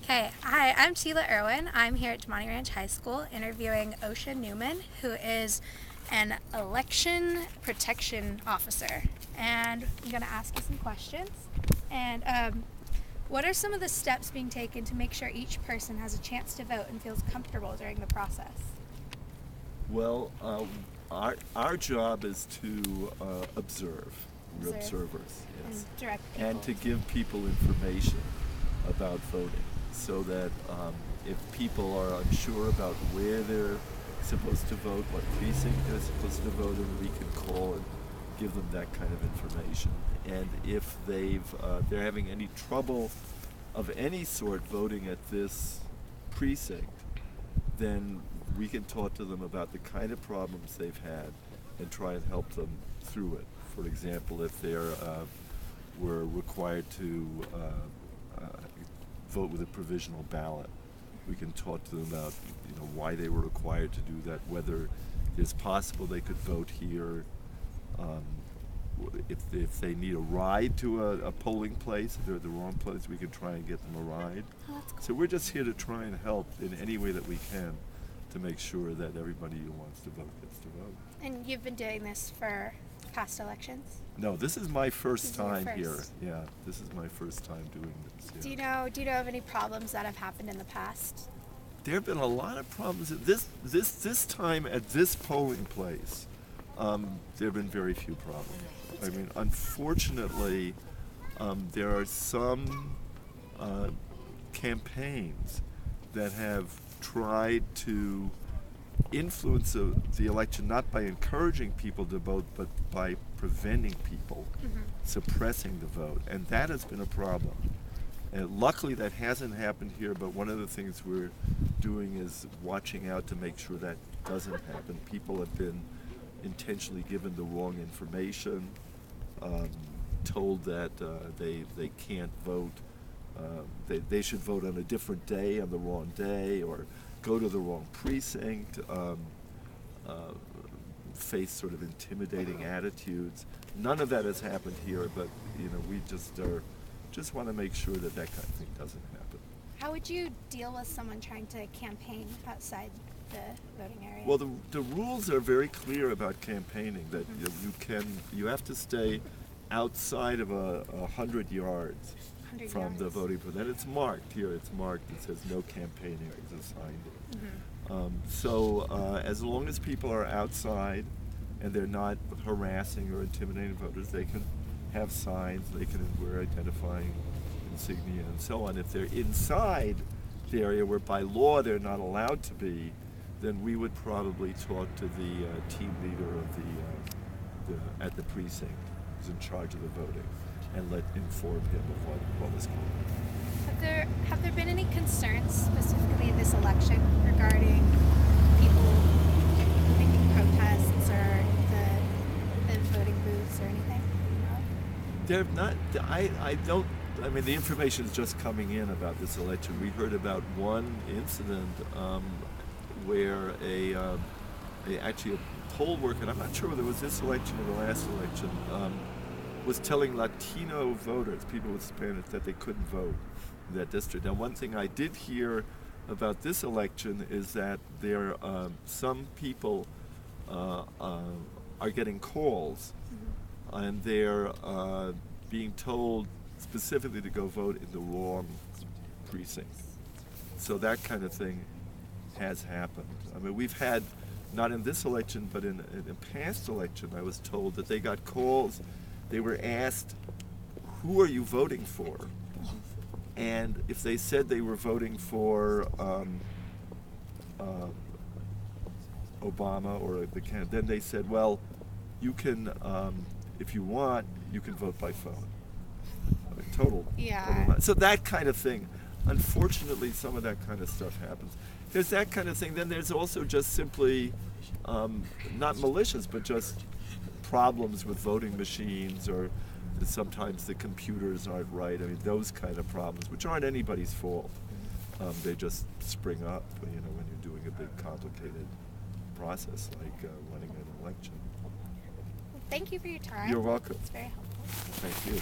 Okay, hi, I'm Teila Irwin. I'm here at Damonte Ranch High School interviewing Osha Newman, who is an election protection officer. And I'm going to ask you some questions. And what are some of the steps being taken to make sure each person has a chance to vote and feels comfortable during the process? Well, our job is to observe. We're observers, yes. And direct people. And to give people information about voting so that if people are unsure about where they're supposed to vote, what precinct they're supposed to vote in, we can call and give them that kind of information. And if they're having any trouble of any sort voting at this precinct, then we can talk to them about the kind of problems they've had and try and help them through it. For example, if were required to vote with a provisional ballot, we can talk to them about why they were required to do that, whether it's possible they could vote here, if they need a ride to a polling place, if they're at the wrong place, we can try and get them a ride. Oh, that's cool. So we're just here to try and help in any way that we can to make sure that everybody who wants to vote gets to vote. And you've been doing this for past elections? No, this is my first time here. First. Yeah, this is my first time doing this. Yeah. Do you know of any problems that have happened in the past? There have been a lot of problems. This time at this polling place, there have been very few problems. I mean, unfortunately, there are some campaigns that have tried to influence the election not by encouraging people to vote, but by preventing people, suppressing the vote, and that has been a problem. And luckily that hasn't happened here, but one of the things we're doing is watching out to make sure that doesn't happen. People have been intentionally given the wrong information, told that they can't vote, they should vote on a different day, on the wrong day, or go to the wrong precinct, face sort of intimidating attitudes. None of that has happened here, but we just want to make sure that that kind of thing doesn't happen. How would you deal with someone trying to campaign outside the voting area? Well, the rules are very clear about campaigning, that you have to stay outside of 100 yards from the voting booth. And it's marked here, it says no campaigning is assigned. So as long as people are outside and they're not harassing or intimidating voters, they can have signs, they can wear identifying insignia and so on. If they're inside the area where by law they're not allowed to be, then we would probably talk to the team leader of at the precinct who's in charge of the voting and inform him of what was going on. Have there been any concerns specifically in this election regarding people making protests or the voting booths or anything? They're not. I mean, the information is just coming in about this election. We heard about one incident where actually a poll worker, and I'm not sure whether it was this election or the last election, was telling Latino voters, people with Spanish, that they couldn't vote in that district. Now, one thing I did hear about this election is that some people are getting calls, and they're being told specifically to go vote in the wrong precinct. So that kind of thing has happened. I mean, we've had, not in this election, but in a past election, I was told that they got calls. They were asked, who are you voting for? And if they said they were voting for Obama or the candidate, then they said, well, you can, if you want, you can vote by phone. I mean, total. So that kind of thing. Unfortunately, some of that kind of stuff happens. There's that kind of thing. Then there's also just simply, not malicious, but just problems with voting machines, or sometimes the computers aren't right. I mean, those kind of problems, which aren't anybody's fault. They just spring up, when you're doing a big, complicated process like running an election. Thank you for your time. You're welcome. It's very helpful. Thank you.